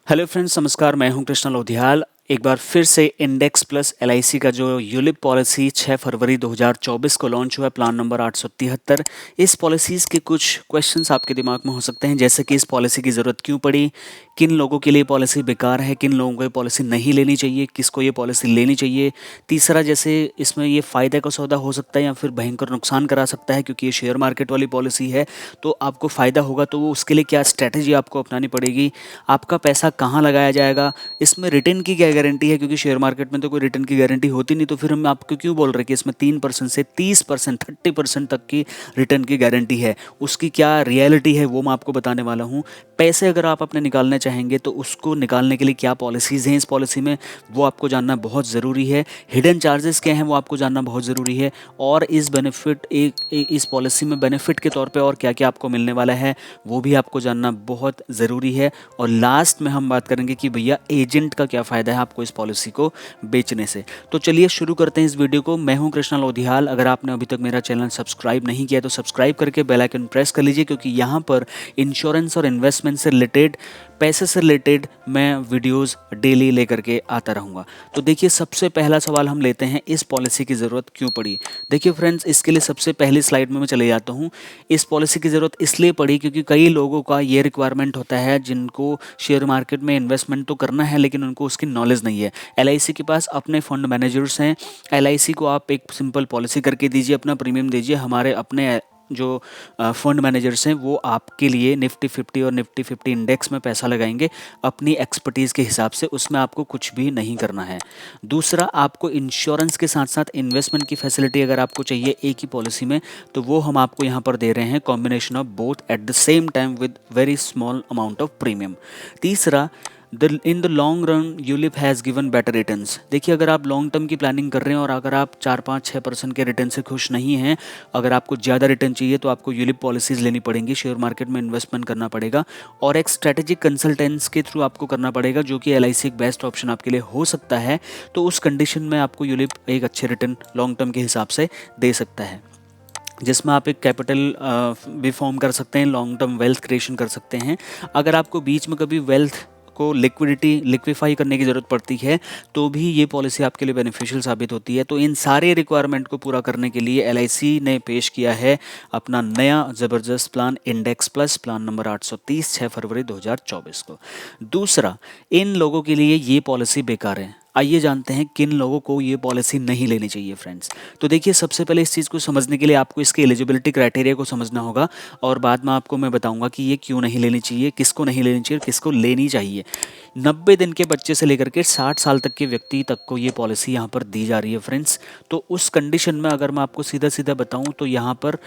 Hello friends, नमस्कार। मैं हूं कृष्णा लोधियाल। एक बार फिर से इंडेक्स प्लस एलआईसी का जो यूलिप पॉलिसी 6 फरवरी 2024 को लॉन्च हुआ है, प्लान नंबर 873। इस पॉलिसीज़ के कुछ क्वेश्चंस आपके दिमाग में हो सकते हैं, जैसे कि इस पॉलिसी की ज़रूरत क्यों पड़ी, किन लोगों के लिए पॉलिसी बेकार है, किन लोगों को ये पॉलिसी नहीं लेनी चाहिए, किसको ये पॉलिसी लेनी चाहिए। तीसरा, जैसे इसमें ये फ़ायदे का सौदा हो सकता है या फिर भयंकर नुकसान करा सकता है, क्योंकि ये शेयर मार्केट वाली पॉलिसी है। तो आपको फ़ायदा होगा तो वो उसके लिए क्या स्ट्रैटेजी आपको अपनानी पड़ेगी, आपका पैसा कहाँ लगाया जाएगा, इसमें रिटर्न की क्या गारंटी है, क्योंकि शेयर मार्केट में तो कोई रिटर्न की गारंटी होती नहीं। तो फिर हम आपको क्यों बोल रहे हैं कि इसमें 3% से 30%, 30% तक की रिटर्न की गारंटी है। उसकी क्या रियलिटी है वो मैं आपको बताने वाला हूँ। पैसे अगर आप अपने निकालने चाहेंगे तो उसको निकालने के लिए क्या पॉलिसीज़ हैं इस पॉलिसी में, वो आपको जानना बहुत ज़रूरी है। हिडन चार्जेस क्या हैं वो आपको जानना बहुत ज़रूरी है। और इस बेनिफिट इस पॉलिसी में बेनिफिट के तौर पे और क्या क्या आपको मिलने वाला है वो भी आपको जानना बहुत ज़रूरी है। और लास्ट में हम बात करेंगे कि भैया एजेंट का क्या फ़ायदा है आपको इस पॉलिसी को बेचने से। तो चलिए शुरू करते हैं इस वीडियो को। मैं हूं कृष्णा लोधियाल। अगर आपने अभी तक मेरा चैनल सब्सक्राइब नहीं किया तो सब्सक्राइब करके बेल आइकन प्रेस कर लीजिए, क्योंकि यहाँ पर इंश्योरेंस और इन्वेस्टमेंट से रिलेटेड, पैसे से रिलेटेड मैं वीडियोस डेली लेकर के आता रहूँगा। तो देखिए, सबसे पहला सवाल हम लेते हैं, इस पॉलिसी की ज़रूरत क्यों पड़ी। देखिए फ्रेंड्स, इसके लिए सबसे पहली स्लाइड में मैं चले जाता हूँ। इस पॉलिसी की ज़रूरत इसलिए पड़ी क्योंकि कई लोगों का ये रिक्वायरमेंट होता है जिनको शेयर मार्केट में इन्वेस्टमेंट तो करना है लेकिन उनको उसकी नॉलेज नहीं है। एलआईसी के पास अपने फंड मैनेजर्स हैं। एलआईसी को आप एक सिंपल पॉलिसी करके दीजिए, अपना प्रीमियम दीजिए। हमारे अपने जो फंड मैनेजर्स हैं वो आपके लिए निफ्टी 50 और निफ्टी 50 इंडेक्स में पैसा लगाएंगे अपनी एक्सपर्टीज़ के हिसाब से। उसमें आपको कुछ भी नहीं करना है। दूसरा, आपको इंश्योरेंस के साथ साथ इन्वेस्टमेंट की फैसिलिटी अगर आपको चाहिए एक ही पॉलिसी में, तो वो हम आपको यहाँ पर दे रहे हैं, combination of both at the same time with very small amount of premium. तीसरा, in the long run ULIP has given better returns. देखिए, अगर आप लॉन्ग टर्म की प्लानिंग कर रहे हैं और अगर आप 4-5-6% के रिटर्न से खुश नहीं हैं, अगर आपको ज़्यादा रिटर्न चाहिए तो आपको यूलिप पॉलिसीज़ लेनी पड़ेंगी, शेयर मार्केट में इन्वेस्टमेंट करना पड़ेगा और एक स्ट्रेटेजिक कंसल्टेंट्स के थ्रू आपको करना पड़ेगा, जो कि एलआईसी एक बेस्ट ऑप्शन आपके लिए हो सकता है। तो उस कंडीशन में आपको यूलिप एक अच्छे रिटर्न लॉन्ग टर्म के हिसाब से दे सकता है, जिसमें आप एक कैपिटल भी फॉर्म कर सकते हैं, लॉन्ग टर्म वेल्थ क्रिएशन कर सकते हैं। अगर आपको बीच में कभी वेल्थ को लिक्विफाई करने की ज़रूरत पड़ती है तो भी ये पॉलिसी आपके लिए बेनिफिशियल साबित होती है। तो इन सारे रिक्वायरमेंट को पूरा करने के लिए एलआईसी ने पेश किया है अपना नया ज़बरदस्त plan, index plus plan number 830, 6 फरवरी 2024 को। दूसरा, इन लोगों के लिए ये पॉलिसी बेकार है। आइए जानते हैं किन लोगों को ये पॉलिसी नहीं लेनी चाहिए फ्रेंड्स। तो देखिए, सबसे पहले इस चीज़ को समझने के लिए आपको इसके एलिजिबिलिटी क्राइटेरिया को समझना होगा और बाद में आपको मैं बताऊंगा कि ये क्यों नहीं लेनी चाहिए, किसको नहीं लेनी चाहिए और किसको लेनी चाहिए। 90 दिन के बच्चे से लेकर के 60 साल तक के व्यक्ति तक को ये पॉलिसी यहाँ पर दी जा रही है फ्रेंड्स। तो उस कंडीशन में अगर मैं आपको सीधा सीधा बताऊँ तो यहाँ पर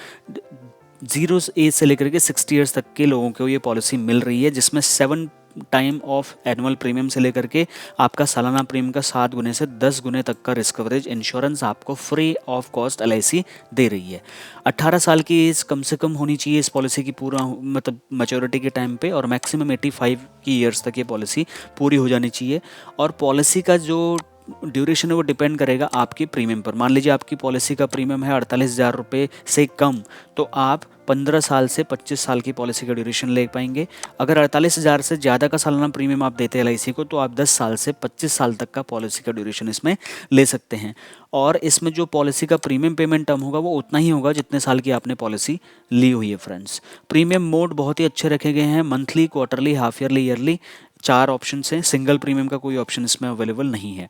0 एज से लेकर के 60 ईयर्स तक के लोगों को ये पॉलिसी मिल रही है, जिसमें 7 टाइम ऑफ एनुअल प्रीमियम से लेकर के आपका सालाना प्रीमियम का 7 गुने से 10 गुने तक का रिस्क कवरेज इंश्योरेंस आपको फ्री ऑफ कॉस्ट एलआईसी दे रही है। 18 साल की एज कम से कम होनी चाहिए इस पॉलिसी की पूरा मतलब मैच्योरिटी के टाइम पे, और मैक्सिमम 85 की ईयर्स तक ये पॉलिसी पूरी हो जानी चाहिए। और पॉलिसी का जो ड्यूरेशन है वो डिपेंड करेगा आपके प्रीमियम पर। मान लीजिए आपकी पॉलिसी का प्रीमियम है 48,000 रुपये से कम, तो आप 15 साल से 25 साल की पॉलिसी का ड्यूरेशन ले पाएंगे। अगर 48,000 से ज़्यादा का सालाना प्रीमियम आप देते हैं एलआईसी को, तो आप 10 साल से 25 साल तक का पॉलिसी का ड्यूरेशन इसमें ले सकते हैं। और इसमें जो पॉलिसी का प्रीमियम पेमेंट टर्म होगा वो उतना ही होगा जितने साल की आपने पॉलिसी ली हुई है फ्रेंड्स। प्रीमियम मोड बहुत ही अच्छे रखे गए हैं, monthly, quarterly, half yearly, yearly, 4 option हैं। सिंगल प्रीमियम का कोई ऑप्शन इसमें अवेलेबल नहीं है।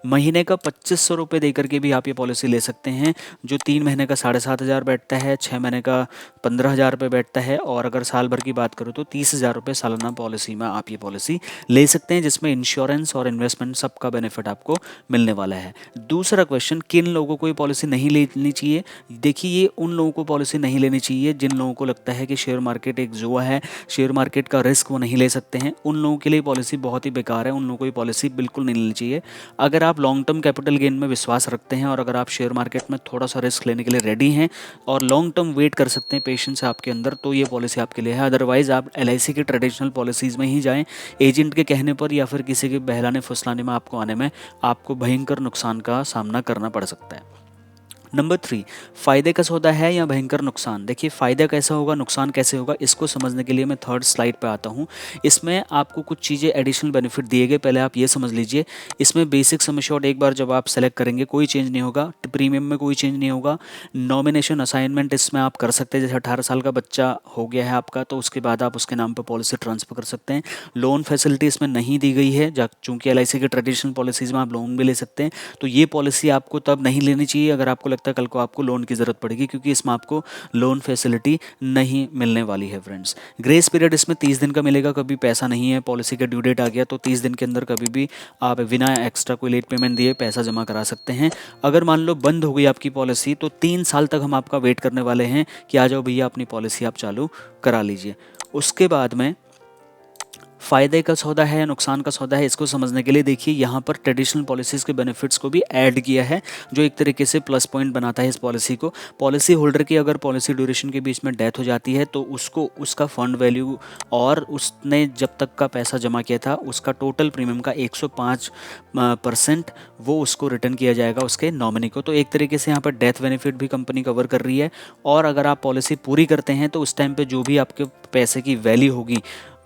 महीने का 2500 रुपये दे करके भी आप ये पॉलिसी ले सकते हैं, जो 3 महीने का 7,500 बैठता है, 6 महीने का 15,000 रुपये बैठता है, और अगर साल भर की बात करूँ तो 30,000 रुपये सालाना पॉलिसी में आप ये पॉलिसी ले सकते हैं, जिसमें इंश्योरेंस और इन्वेस्टमेंट सबका बेनिफिट आपको मिलने वाला है। दूसरा क्वेश्चन, किन लोगों को ये पॉलिसी नहीं लेनी चाहिए। देखिए, ये उन लोगों को पॉलिसी नहीं लेनी चाहिए जिन लोगों को लगता है कि शेयर मार्केट एक जुआ है, शेयर मार्केट का रिस्क वो नहीं ले सकते हैं। उन लोगों के लिए पॉलिसी बहुत ही बेकार है, उन लोगों को ये पॉलिसी बिल्कुल नहीं लेनी चाहिए। अगर आप लॉन्ग टर्म कैपिटल गेन में विश्वास रखते हैं और अगर आप शेयर मार्केट में थोड़ा सा रिस्क लेने के लिए रेडी हैं और लॉन्ग टर्म वेट कर सकते हैं, पेशेंस है आपके अंदर, तो ये पॉलिसी आपके लिए है। अदरवाइज आप एलआईसी की ट्रेडिशनल पॉलिसीज़ में ही जाएं। एजेंट के कहने पर या फिर किसी के बहलाने फुसलाने में आपको आने में आपको भयंकर नुकसान का सामना करना पड़ सकता है। नंबर 3, फ़ायदे का सौदा है या भयंकर नुकसान। देखिए फ़ायदा कैसा होगा, नुकसान कैसे होगा, इसको समझने के लिए मैं थर्ड स्लाइड पे आता हूँ। इसमें आपको कुछ चीज़ें एडिशनल बेनिफिट दिए गए, पहले आप ये समझ लीजिए। इसमें बेसिक सम एश्योर्ड एक बार जब आप सेलेक्ट करेंगे कोई चेंज नहीं होगा, प्रीमियम में कोई चेंज नहीं होगा। नॉमिनेशन असाइनमेंट इसमें आप कर सकते हैं, जैसे 18 साल का बच्चा हो गया है आपका तो उसके बाद आप उसके नाम पर पॉलिसी ट्रांसफ़र कर सकते हैं। लोन फैसिलिटी इसमें नहीं दी गई है, चूँकि LIC की ट्रेडिशनल पॉलिसीज़ में आप लोन भी ले सकते हैं। तो ये पॉलिसी आपको तब नहीं लेनी चाहिए अगर आपको लगता है कल को आपको लोन की ज़रूरत पड़ेगी, क्योंकि इसमें आपको लोन फैसिलिटी नहीं मिलने वाली है फ्रेंड्स। ग्रेस पीरियड इसमें 30 दिन का मिलेगा, कभी पैसा नहीं है, पॉलिसी का ड्यू डेट आ गया तो 30 दिन के अंदर कभी भी आप बिना एक्स्ट्रा कोई लेट पेमेंट दिए पैसा जमा करा सकते हैं। अगर मान लो बंद हो गई आपकी पॉलिसी तो 3 साल तक हम आपका वेट करने वाले हैं कि आ जाओ भैया अपनी पॉलिसी आप चालू करा लीजिए। उसके बाद में फ़ायदे का सौदा है या नुकसान का सौदा है, इसको समझने के लिए देखिए यहाँ पर ट्रेडिशनल पॉलिसीज़ के बेनिफिट्स को भी ऐड किया है, जो एक तरीके से प्लस पॉइंट बनाता है इस पॉलिसी को। पॉलिसी होल्डर की अगर पॉलिसी ड्यूरेशन के बीच में डेथ हो जाती है तो उसको उसका फंड वैल्यू और उसने जब तक का पैसा जमा किया था उसका टोटल प्रीमियम का 105% वो उसको रिटर्न किया जाएगा उसके नॉमिनी को। तो एक तरीके से यहाँ पर डेथ बेनिफिट भी कंपनी कवर कर रही है। और अगर आप पॉलिसी पूरी करते हैं तो उस टाइम पे जो भी आपके पैसे की वैल्यू होगी,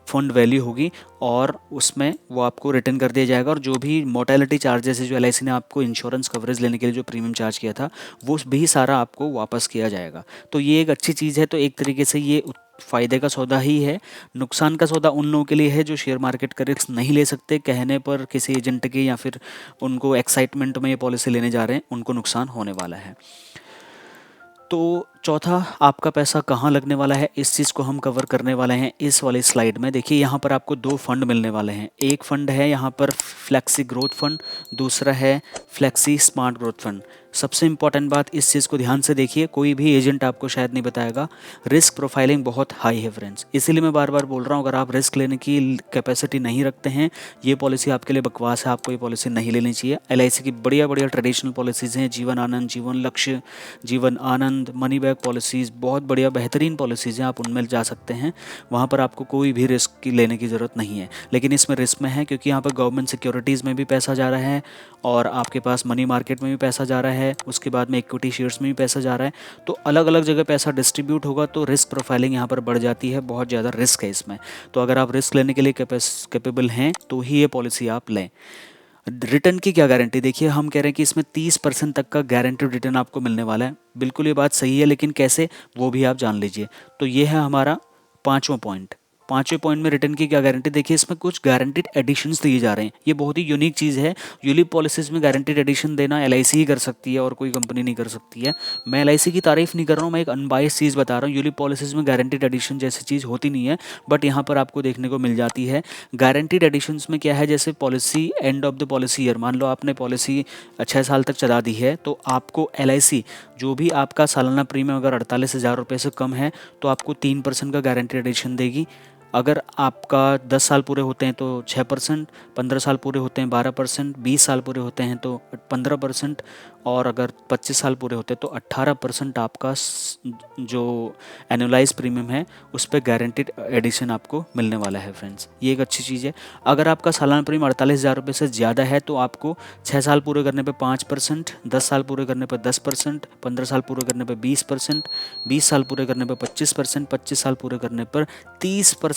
फंड वैल्यू होगी, और उसमें वो आपको रिटर्न कर दिया जाएगा। और जो भी मोर्टेलिटी चार्जेस है जो LIC ने आपको इंश्योरेंस कवरेज लेने के लिए जो प्रीमियम चार्ज किया था वो भी सारा आपको वापस किया जाएगा। तो ये एक अच्छी चीज़ है। तो एक तरीके से ये फ़ायदे का सौदा ही है। नुकसान का सौदा उन लोगों के लिए है जो शेयर मार्केट का रिस्क नहीं ले सकते, कहने पर किसी एजेंट के या फिर उनको एक्साइटमेंट में ये पॉलिसी लेने जा रहे हैं, उनको नुकसान होने वाला है। तो चौथा, आपका पैसा कहाँ लगने वाला है, इस चीज़ को हम कवर करने वाले हैं इस वाली स्लाइड में। देखिए यहाँ पर आपको 2 फंड मिलने वाले हैं। एक फंड है यहाँ पर फ्लेक्सी ग्रोथ फंड, दूसरा है फ्लेक्सी स्मार्ट ग्रोथ फंड। सबसे इंपॉर्टेंट बात, इस चीज़ को ध्यान से देखिए, कोई भी एजेंट आपको शायद नहीं बताएगा, रिस्क प्रोफाइलिंग बहुत हाई है फ्रेंड्स। इसीलिए मैं बार बार बोल रहा हूँ, अगर आप रिस्क लेने की कैपेसिटी नहीं रखते हैं, ये पॉलिसी आपके लिए बकवास है, आपको ये पॉलिसी नहीं लेनी चाहिए। LIC की बढ़िया बढ़िया ट्रेडिशनल पॉलिसीज़ हैं, जीवन आनंद, जीवन लक्ष्य, Jeevan Anand, money back policies, बहुत बढ़िया बेहतरीन पॉलिसीज़ हैं, आप उनमें जा सकते हैं। वहाँ पर आपको कोई भी रिस्क की लेने की ज़रूरत नहीं है। लेकिन इसमें रिस्क में है क्योंकि यहाँ पर गवर्नमेंट सिक्योरिटीज़ में भी पैसा जा रहा है और आपके पास मनी मार्केट में भी पैसा जा रहा है, उसके बाद में इक्विटी शेयर्स में भी पैसा जा रहा है। तो अलग अलग जगह पैसा डिस्ट्रीब्यूट होगा तो रिस्क प्रोफाइलिंग यहाँ पर बढ़ जाती है, बहुत ज़्यादा रिस्क है इसमें। तो अगर आप रिस्क लेने के लिए कैपेबल हैं तो ही ये पॉलिसी आप लें। रिटर्न की क्या गारंटी, देखिए हम कह रहे हैं कि इसमें 30% तक का गारंटीड रिटर्न आपको मिलने वाला है। बिल्कुल ये बात सही है, लेकिन कैसे वो भी आप जान लीजिए। तो ये है हमारा पाँचवां पॉइंट। पाँचवें पॉइंट में रिटर्न की क्या गारंटी, देखिए इसमें कुछ गारंटीड एडिशंस दिए जा रहे हैं। ये बहुत ही यूनिक चीज़ है। यूलिप पॉलिसीज़ में गारंटीड एडिशन देना LIC ही कर सकती है और कोई कंपनी नहीं कर सकती है। मैं LIC की तारीफ नहीं कर रहा हूँ, मैं एक अनबाइस चीज़ बता रहा हूँ। यूलिप पॉलिसीज़ में गारंटीड एडिशन जैसी चीज़ होती नहीं है, बट यहाँ पर आपको देखने को मिल जाती है। गारंटीड एडिशंस में क्या है, जैसे policy and of the policy year, मान लो आपने पॉलिसी 6 साल तक चला दी है तो आपको LIC जो भी आपका सालाना प्रीमियम अगर 48,000 रुपये से कम है तो आपको 3% का गारंटीड एडिशन देगी। अगर आपका 10 साल पूरे होते हैं तो 6%, 15 साल पूरे होते हैं 12%, 20 साल पूरे होते हैं तो 15%, और अगर 25 साल पूरे होते हैं तो 18% आपका जो एनुअलाइज प्रीमियम है उस पर गारंटीड एडिशन आपको मिलने वाला है फ्रेंड्स। ये एक अच्छी चीज़ है। अगर आपका सालाना प्रीमियम 48,000 रुपये से ज़्यादा है तो आपको 6 साल पूरे करने पे 5%, 10 साल पूरे करने पे 10%, 15 साल पूरे करने पे 20%, 20 साल पूरे करने पे 25%, 25 साल पूरे करने पर 30%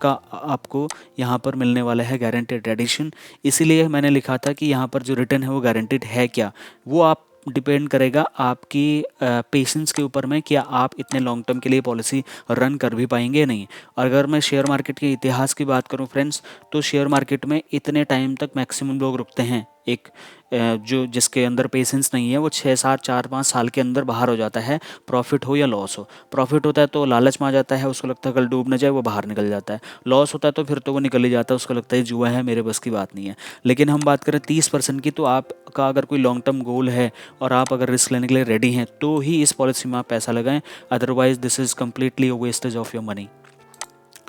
का आपको यहाँ पर मिलने वाला है गारंटेड एडिशन। इसीलिए मैंने लिखा था कि यहाँ पर जो रिटर्न है वो गारंटेड है क्या, वो आप डिपेंड करेगा आपकी पेशेंस के ऊपर में, क्या आप इतने लॉन्ग टर्म के लिए पॉलिसी रन कर भी पाएंगे या नहीं। और अगर मैं शेयर मार्केट के इतिहास की बात करूं फ्रेंड्स, तो शेयर मार्केट में इतने टाइम तक मैक्सिमम लोग रुकते हैं। एक जो जिसके अंदर पेशेंस नहीं है वो 6, 7, 4, 5 साल के अंदर बाहर हो जाता है, प्रॉफिट हो या लॉस हो। प्रॉफिट होता है तो लालच में आ जाता है, उसको लगता है कल डूब न जाए, वो बाहर निकल जाता है। लॉस होता है तो फिर तो वो निकल ही जाता है, उसको लगता है जुआ है, मेरे बस की बात नहीं है। लेकिन हम बात करें 30% की, तो आपका अगर कोई लॉन्ग टर्म गोल है और आप अगर रिस्क लेने के लिए रेडी हैं तो ही इस पॉलिसी में आप पैसा लगाएं, otherwise this is completely wastage of your money.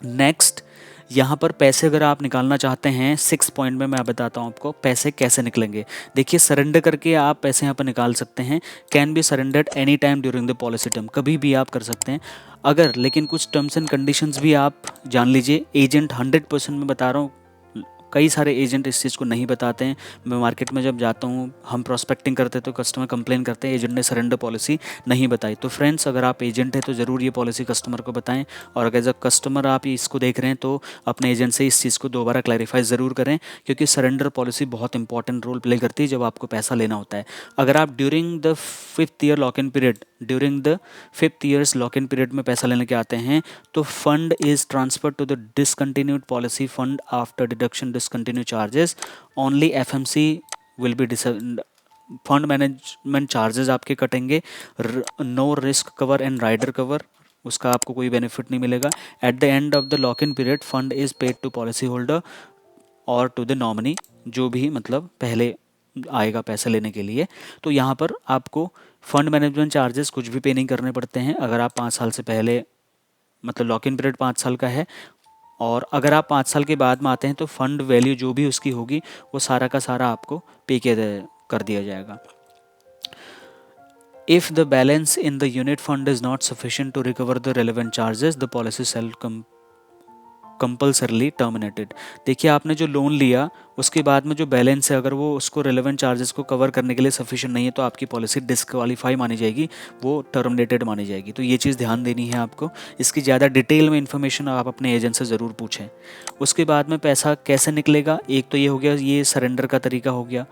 Next, यहाँ पर पैसे अगर आप निकालना चाहते हैं, 6 पॉइंट में मैं बताता हूँ आपको पैसे कैसे निकलेंगे। देखिए सरेंडर करके आप पैसे यहाँ पर निकाल सकते हैं। Can be surrendered any time during the policy term, कभी भी आप कर सकते हैं। लेकिन कुछ टर्म्स एंड कंडीशंस भी आप जान लीजिए। एजेंट 100% में बता रहा हूँ, कई सारे एजेंट इस चीज़ को नहीं बताते हैं। मैं मार्केट में जब जाता हूँ, हम प्रोस्पेक्टिंग करते हैं तो कस्टमर कंप्लेन करते हैं एजेंट ने सरेंडर पॉलिसी नहीं बताई। तो फ्रेंड्स, अगर आप एजेंट हैं तो ज़रूर ये पॉलिसी कस्टमर को बताएं, और अगर जब कस्टमर आप इसको देख रहे हैं तो अपने एजेंट से इस चीज़ को दोबारा क्लैरिफाई ज़रूर करें, क्योंकि सरेंडर पॉलिसी बहुत इंपॉर्टेंट रोल प्ले करती है जब आपको पैसा लेना होता है। अगर आप during the 5th year lock in period में पैसा लेने के आते हैं, तो fund is transfer to the discontinued policy fund after deduction discontinue charges. Only FMC will be fund management charges आपके कटेंगे। No risk cover and rider cover, उसका आपको कोई बेनिफिट नहीं मिलेगा। At the end of the lock in period fund is paid to policy holder और to the nominee, जो भी मतलब पहले आएगा पैसा लेने के लिए। तो यहाँ पर आपको फंड मैनेजमेंट चार्जेस कुछ भी पे नहीं करने पड़ते हैं अगर आप 5 साल से पहले, मतलब लॉक इन पीरियड 5 साल का है। और अगर आप 5 साल के बाद में आते हैं तो फंड वैल्यू जो भी उसकी होगी वो सारा का सारा आपको पे कर दिया जाएगा। If the balance in the unit fund is not sufficient to recover the relevant charges, the policy shall compulsorily terminated. देखिए, आपने जो लोन लिया उसके बाद में जो बैलेंस है, अगर वो उसको रेलेवेंट चार्जेस को कवर करने के लिए सफिशिएंट नहीं है तो आपकी पॉलिसी डिस्क्वालीफाई मानी जाएगी, वो टर्मिनेटेड मानी जाएगी। तो ये चीज़ ध्यान देनी है आपको। इसकी ज़्यादा डिटेल में इन्फॉर्मेशन आप अपने एजेंट से ज़रूर पूछें। उसके बाद में पैसा कैसे निकलेगा, एक तो ये हो गया, ये सरेंडर का तरीका हो गया।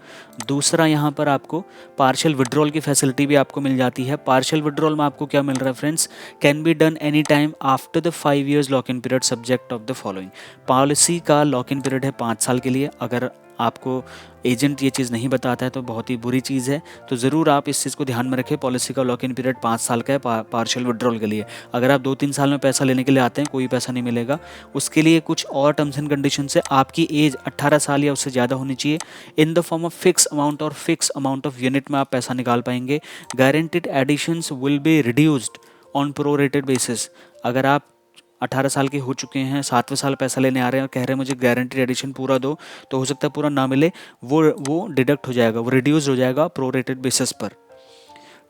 दूसरा, यहाँ पर आपको पार्शियल विड्रॉल की फैसिलिटी भी आपको मिल जाती है। पार्शियल विड्रॉल में आपको क्या मिल रहा है friends, can be done any time after the 5 years lock in period subject of the following. Policy का लॉक इन पीरियड है 5 साल के लिए। अगर आपको एजेंट ये चीज़ नहीं बताता है तो बहुत ही बुरी चीज़ है, तो ज़रूर आप इस चीज़ को ध्यान में रखें। पॉलिसी का लॉक इन पीरियड 5 साल का है पार्शियल विड्रॉल के लिए। अगर आप 2-3 साल में पैसा लेने के लिए आते हैं, कोई पैसा नहीं मिलेगा। उसके लिए कुछ और टर्म्स एंड कंडीशन है। आपकी एज 18 साल या उससे ज़्यादा होनी चाहिए। In the form of fix amount और फिक्स अमाउंट ऑफ यूनिट में आप पैसा निकाल पाएंगे। Guaranteed additions will be reduced on prorated basis. अगर आप 18 साल के हो चुके हैं, 7वें साल पैसा लेने आ रहे हैं और कह रहे हैं मुझे गारंटीड एडिशन पूरा दो, तो हो सकता है पूरा ना मिले, वो डिडक्ट हो जाएगा, वो रिड्यूस हो जाएगा प्रोरेटेड बेसिस पर।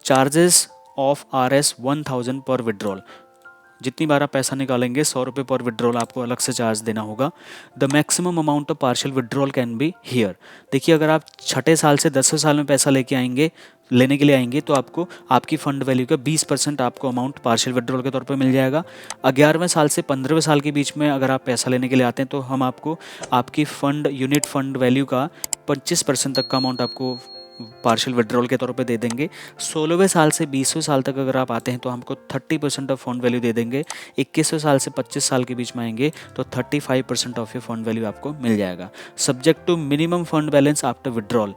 चार्जेस ऑफ RS 1000 पर विड्रॉल। जितनी बार आप पैसा निकालेंगे 100 रुपये पर विड्रॉल आपको अलग से चार्ज देना होगा। The maximum amount of partial withdrawal can be here. देखिए, अगर आप 6ठे साल से 10वें साल में पैसा लेने के लिए आएंगे तो आपको आपकी फंड वैल्यू का 20% आपको अमाउंट पार्शियल विड्रॉल के तौर पे मिल जाएगा। 11वें साल से 15वें साल के बीच में अगर आप पैसा लेने के लिए आते हैं तो हम आपको आपकी यूनिट फंड वैल्यू का 25% तक का अमाउंट आपको पार्शियल विड्रॉल के तौर पे दे देंगे। 16वें साल से 20वें साल तक अगर आप आते हैं तो हमको 30% ऑफ फंड वैल्यू दे देंगे। 21वें साल से 25 साल के बीच में आएंगे तो 35% ऑफ ये फंड वैल्यू आपको मिल जाएगा। Subject to minimum fund balance after withdrawal.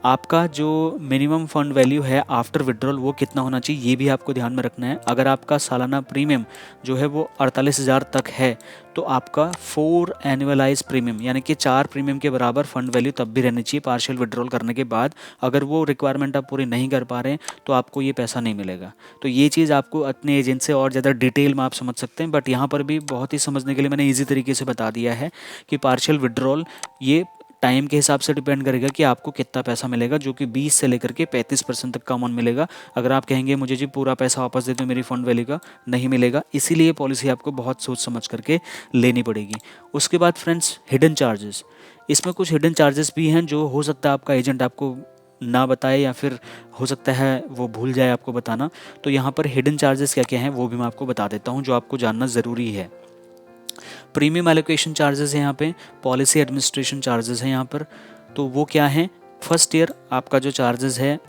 आपका जो मिनिमम फंड वैल्यू है आफ्टर विड्रॉल वो कितना होना चाहिए, ये भी आपको ध्यान में रखना है। अगर आपका सालाना प्रीमियम जो है वो 48,000 तक है तो आपका 4 एनुअलाइज प्रीमियम यानी कि 4 प्रीमियम के बराबर फंड वैल्यू तब भी रहनी चाहिए पार्शियल विड्रॉल करने के बाद। अगर वो रिक्वायरमेंट आप पूरी नहीं कर पा रहे हैं तो आपको ये पैसा नहीं मिलेगा। तो ये चीज़ आपको अपने एजेंट से और ज़्यादा डिटेल में आप समझ सकते हैं, बट यहाँ पर भी बहुत ही समझने के लिए मैंने ईजी तरीके से बता दिया है कि पार्शियल विड्रॉल ये टाइम के हिसाब से डिपेंड करेगा कि आपको कितना पैसा मिलेगा, जो कि 20 से लेकर के 35% तक का अमाउंट मिलेगा। अगर आप कहेंगे मुझे जी पूरा पैसा वापस दे दो मेरी फंड वैल्यू का, नहीं मिलेगा। इसीलिए पॉलिसी आपको बहुत सोच समझ करके लेनी पड़ेगी। उसके बाद फ्रेंड्स, हिडन चार्जेस। इसमें कुछ हिडन चार्जेस भी हैं जो हो सकता है आपका एजेंट आपको ना बताए या फिर हो सकता है वो भूल जाए आपको बताना। तो यहाँ पर हिडन चार्जेस क्या क्या हैं वो भी मैं आपको बता देता हूँ जो आपको जानना ज़रूरी है। प्रीमियम एलोकेशन चार्जेस हैं यहाँ पे, पॉलिसी एडमिनिस्ट्रेशन चार्जेस हैं यहाँ पर। तो वो क्या हैं, फर्स्ट ईयर आपका जो चार्जेस है,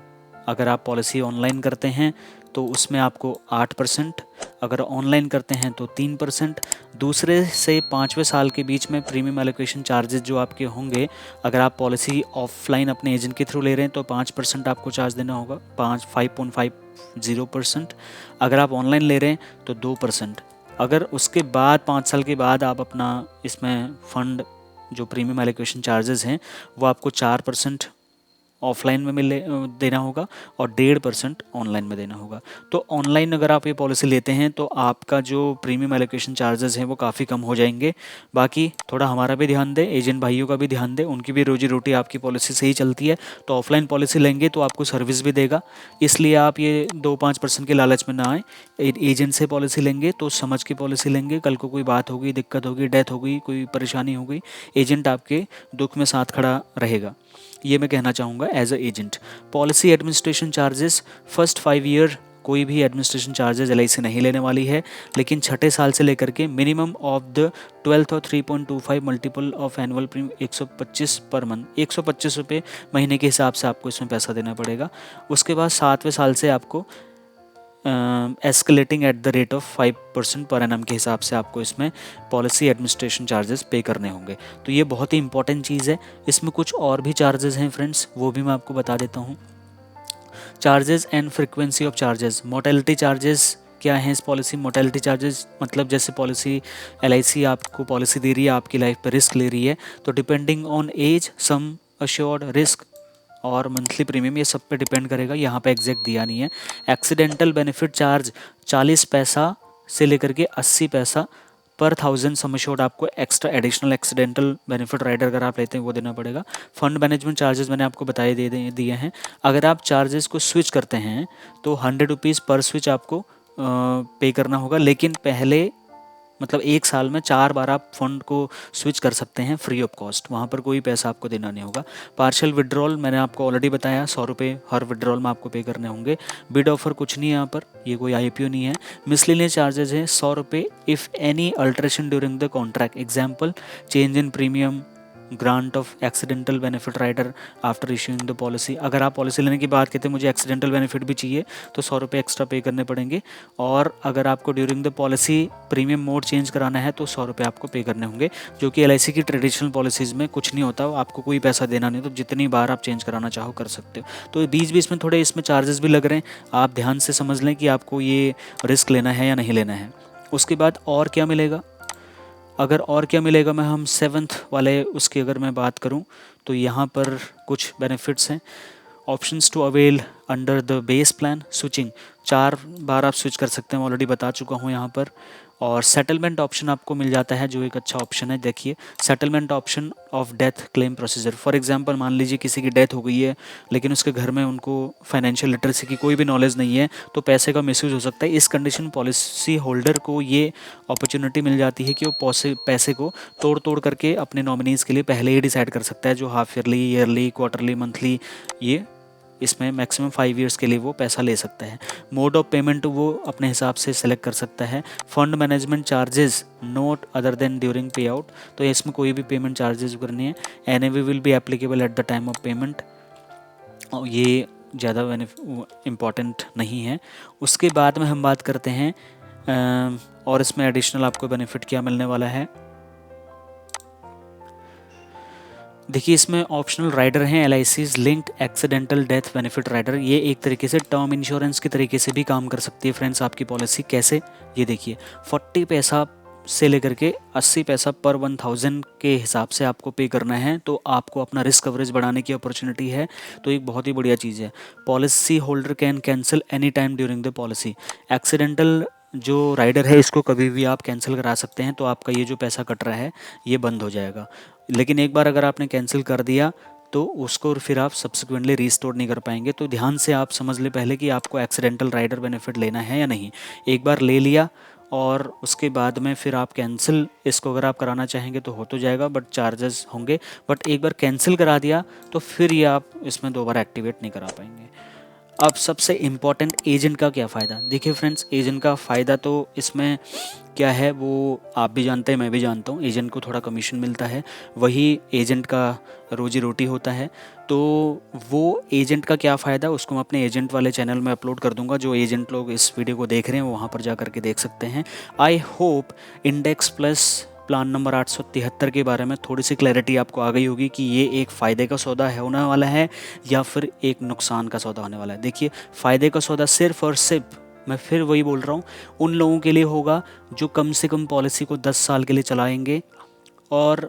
अगर आप पॉलिसी ऑनलाइन करते हैं तो उसमें आपको 8%, अगर ऑनलाइन करते हैं तो 3%। दूसरे से 5वें साल के बीच में प्रीमियम एलोकेशन चार्जेस जो आपके होंगे, अगर आप पॉलिसी ऑफलाइन अपने एजेंट के थ्रू ले रहे हैं तो 5% आपको चार्ज देना होगा, 5.50%। अगर आप ऑनलाइन ले रहे हैं तो 2%। अगर उसके बाद 5 साल के बाद आप अपना इसमें फ़ंड जो प्रीमियम एलोकेशन चार्जेस हैं वो आपको 4% ऑफलाइन में देना होगा और 1.5% ऑनलाइन में देना होगा। तो ऑनलाइन अगर आप ये पॉलिसी लेते हैं तो आपका जो प्रीमियम एलोकेशन चार्जेस हैं वो काफ़ी कम हो जाएंगे। बाकी थोड़ा हमारा भी ध्यान दें, एजेंट भाइयों का भी ध्यान दें, उनकी भी रोजी रोटी आपकी पॉलिसी से ही चलती है। तो ऑफलाइन पॉलिसी लेंगे तो आपको सर्विस भी देगा, इसलिए आप ये 2-5% के लालच में ना आए। एजेंट से पॉलिसी लेंगे तो समझ के पॉलिसी लेंगे, कल को कोई बात होगी, दिक्कत होगी, डेथ हो गई, कोई परेशानी हो गई, एजेंट आपके दुख में साथ खड़ा रहेगा। ये मैं कहना चाहूँगा as a agent. Policy administration charges first 5 year कोई भी एडमिनिस्ट्रेशन चार्जेस LIC नहीं लेने वाली है, लेकिन छठे साल से लेकर के मिनिमम ऑफ द 12th और 3.25 multiple of annual premium 125 per month, 125 रुपये महीने के हिसाब से आपको इसमें पैसा देना पड़ेगा। उसके बाद 7वें साल से आपको escalating at the rate of 5% per annum के हिसाब से आपको इसमें पॉलिसी एडमिनिस्ट्रेशन चार्जेस पे करने होंगे। तो ये बहुत ही इंपॉर्टेंट चीज़ है। इसमें कुछ और भी चार्जेस हैं फ्रेंड्स, वो भी मैं आपको बता देता हूँ। Charges and frequency of charges. Mortality charges क्या है इस पॉलिसी? मोर्टेलिटी चार्जेस मतलब जैसे पॉलिसी LIC आपको पॉलिसी दे रही है, आपकी लाइफ पर रिस्क ले रही है, तो depending on age sum assured risk और मंथली प्रीमियम, ये सब पे डिपेंड करेगा। यहाँ पे एग्जैक्ट दिया नहीं है। एक्सीडेंटल बेनिफिट चार्ज 40 पैसा से लेकर के 80 पैसा पर 1000 सम अश्योर्ड आपको extra additional accidental benefit rider अगर आप लेते हैं वो देना पड़ेगा। फंड मैनेजमेंट चार्जेस मैंने आपको बताए दिए हैं। अगर आप चार्जेस को स्विच करते हैं तो 100 रुपीज़ पर स्विच आपको पे करना होगा, लेकिन पहले मतलब 1 साल में 4 बार आप फंड को स्विच कर सकते हैं फ्री ऑफ कॉस्ट, वहाँ पर कोई पैसा आपको देना नहीं होगा। पार्शियल विड्रॉल मैंने आपको ऑलरेडी बताया, 100 रुपये हर विड्रॉल में आपको पे करने होंगे। बिड ऑफर कुछ नहीं है यहाँ पर, ये कोई IPO नहीं है। मिसलेनियस चार्जेस हैं 100 रुपये if any alteration during the contract, example change in premium, grant of accidental benefit rider after issuing the policy. अगर आप पॉलिसी लेने की बात कहते हैं मुझे एक्सीडेंटल बेनिफिट भी चाहिए तो 100 रुपये एक्स्ट्रा पे करने पड़ेंगे। और अगर आपको during the policy premium mode change कराना है तो 100 रुपये आपको पे करने होंगे, जो कि LIC की ट्रेडिशनल पॉलिसीज़ में कुछ नहीं होता, आपको कोई पैसा देना नहीं, तो जितनी बार आप चेंज कराना चाहो कर सकते हो। तो बीच बीच में थोड़े इसमें चार्जेस भी लग रहे हैं, आप ध्यान से समझ लें कि आपको ये रिस्क लेना है या नहीं लेना है। उसके बाद और क्या मिलेगा? अगर और क्या मिलेगा मैं हम 7th वाले उसकी अगर मैं बात करूं तो यहाँ पर कुछ बेनिफिट्स हैं। Options to avail under the base plan, switching 4 बार आप स्विच कर सकते हैं, मैं ऑलरेडी बता चुका हूँ यहाँ पर। और सेटलमेंट ऑप्शन आपको मिल जाता है जो एक अच्छा ऑप्शन है। देखिए settlement option of death claim procedure, for example मान लीजिए किसी की डेथ हो गई है लेकिन उसके घर में उनको फाइनेंशियल लिटरेसी की कोई भी नॉलेज नहीं है, तो पैसे का मिसयूज हो सकता है। इस कंडीशन पॉलिसी होल्डर को ये अपॉर्चुनिटी मिल जाती है कि वो पैसे को तोड़ तोड़ करके अपने नॉमिनीज़ के लिए पहले ही डिसाइड कर सकता है, जो half yearly, yearly, quarterly, monthly, ये इसमें मैक्सिमम 5 ईयर्स के लिए वो पैसा ले सकता है। मोड ऑफ पेमेंट वो अपने हिसाब से सेलेक्ट कर सकता है। Fund management charges not other than during पे आउट, तो इसमें कोई भी पेमेंट चार्जेस करनी है। NAV will be applicable at the time of payment, और ये ज़्यादा इम्पॉर्टेंट नहीं है। उसके बाद में हम बात करते हैं और इसमें एडिशनल आपको बेनिफिट क्या मिलने वाला है। देखिए इसमें ऑप्शनल राइडर हैं LIC's linked accidental death benefit rider. ये एक तरीके से टर्म इंश्योरेंस के तरीके से भी काम कर सकती है फ्रेंड्स आपकी पॉलिसी। कैसे? ये देखिए 40 पैसा से लेकर के 80 पैसा पर 1000 के हिसाब से आपको पे करना है, तो आपको अपना रिस्क कवरेज बढ़ाने की अपॉर्चुनिटी है। तो एक बहुत ही बढ़िया चीज़ है। Policy holder can cancel any time during the policy. Accidental जो राइडर है इसको कभी भी आप कैंसिल करा सकते हैं, तो आपका ये जो पैसा कट रहा है ये बंद हो जाएगा। लेकिन एक बार अगर आपने कैंसिल कर दिया तो उसको फिर आप सब्सिक्वेंटली रीस्टोर नहीं कर पाएंगे। तो ध्यान से आप समझ ले पहले कि आपको एक्सीडेंटल राइडर बेनिफिट लेना है या नहीं। एक बार ले लिया और उसके बाद में फिर आप कैंसिल इसको अगर आप कराना चाहेंगे तो हो तो जाएगा, बट चार्जेस होंगे। बट एक बार कैंसिल करा दिया तो फिर ये आप इसमें दोबारा एक्टिवेट नहीं करा पाएंगे। अब सबसे इम्पॉर्टेंट एजेंट का क्या फ़ायदा? देखिए फ्रेंड्स, एजेंट का फ़ायदा तो इसमें क्या है वो आप भी जानते हैं, मैं भी जानता हूँ। एजेंट को थोड़ा कमीशन मिलता है, वही एजेंट का रोजी रोटी होता है। तो वो एजेंट का क्या फ़ायदा उसको मैं अपने एजेंट वाले चैनल में अपलोड कर दूंगा। जो एजेंट लोग इस वीडियो को देख रहे हैं वो वहाँ पर जा कर के देख सकते हैं। I hope index plus plan number 873 के बारे में थोड़ी सी क्लैरिटी आपको आ गई होगी कि ये एक फ़ायदे का सौदा है होने वाला है या फिर एक नुकसान का सौदा होने वाला है। देखिए फ़ायदे का सौदा सिर्फ और सिर्फ, मैं फिर वही बोल रहा हूँ, उन लोगों के लिए होगा जो कम से कम पॉलिसी को 10 साल के लिए चलाएंगे और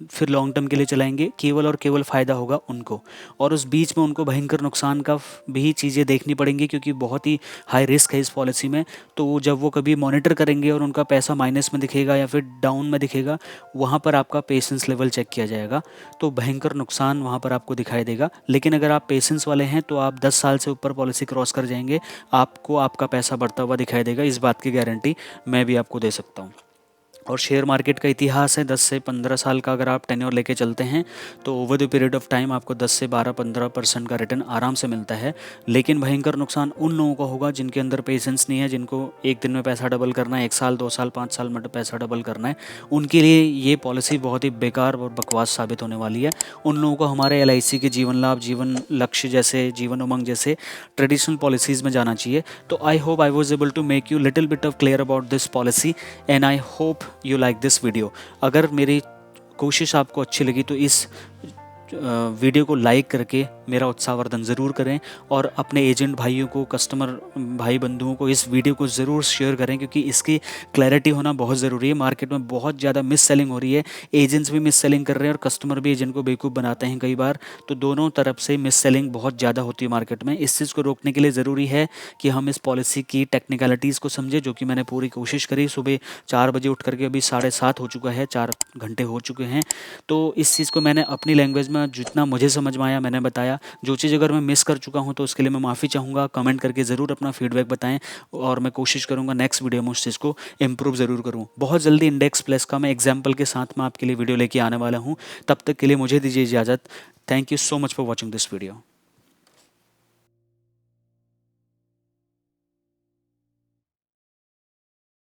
फिर लॉन्ग टर्म के लिए चलाएंगे, केवल और केवल फ़ायदा होगा उनको। और उस बीच में उनको भयंकर नुकसान का भी चीज़ें देखनी पड़ेंगी, क्योंकि बहुत ही हाई रिस्क है इस पॉलिसी में। तो जब वो कभी मॉनिटर करेंगे और उनका पैसा माइनस में दिखेगा या फिर डाउन में दिखेगा, वहाँ पर आपका पेशेंस लेवल चेक किया जाएगा। तो भयंकर नुकसान वहाँ पर आपको दिखाई देगा। लेकिन अगर आप पेशेंस वाले हैं तो आप 10 साल से ऊपर पॉलिसी क्रॉस कर जाएंगे, आपको आपका पैसा बढ़ता हुआ दिखाई देगा। इस बात की गारंटी मैं भी आपको दे सकता हूँ। और शेयर मार्केट का इतिहास है 10 से 15 साल का। अगर आप टेन्योर लेके चलते हैं तो over the period of time आपको 10 से 12-15% का रिटर्न आराम से मिलता है। लेकिन भयंकर नुकसान उन लोगों का होगा जिनके अंदर पेशेंस नहीं है, जिनको एक दिन में पैसा डबल करना है, 1 साल 2 साल 5 साल में पैसा डबल करना है। उनके लिए ये पॉलिसी बहुत ही बेकार और बकवास साबित होने वाली है। उन लोगों को हमारे LIC के जीवन लाभ, जीवन लक्ष्य जैसे, जीवन उमंग जैसे ट्रेडिशनल पॉलिसीज़ में जाना चाहिए। तो I hope I was able to make you little bit of clear about this policy and I hope you like this video. अगर मेरी कोशिश आपको अच्छी लगी तो इस वीडियो को लाइक करके मेरा उत्साहवर्धन ज़रूर करें, और अपने एजेंट भाइयों को, कस्टमर भाई बंधुओं को इस वीडियो को ज़रूर शेयर करें, क्योंकि इसकी क्लैरिटी होना बहुत ज़रूरी है। मार्केट में बहुत ज़्यादा मिस सेलिंग हो रही है, एजेंट्स भी मिस सेलिंग कर रहे हैं और कस्टमर भी एजेंट को बेवकूफ़ बनाते हैं कई बार। तो दोनों तरफ से मिस सेलिंग बहुत ज़्यादा होती है मार्केट में। इस चीज़ को रोकने के लिए ज़रूरी है कि हम इस पॉलिसी की टेक्निकलिटीज़ को समझें, जो कि मैंने पूरी कोशिश करी। सुबह 4 बजे उठ करके अभी 7:30 हो चुका है, 4 घंटे हो चुके हैं। तो इस चीज़ को मैंने अपनी लैंग्वेज में जितना मुझे समझ में आया मैंने बताया। जो चीज़ अगर मैं मिस कर चुका हूँ तो उसके लिए मैं माफ़ी चाहूँगा। कमेंट करके ज़रूर अपना फीडबैक बताएं, और मैं कोशिश करूँगा नेक्स्ट वीडियो में उस चीज़ को इम्प्रूव ज़रूर करूँ। बहुत जल्दी इंडेक्स प्लस का मैं एग्जाम्पल के साथ मैं आपके लिए वीडियो लेके आने वाला हूँ। तब तक के लिए मुझे दीजिए इजाज़त। Thank you so much for watching this video.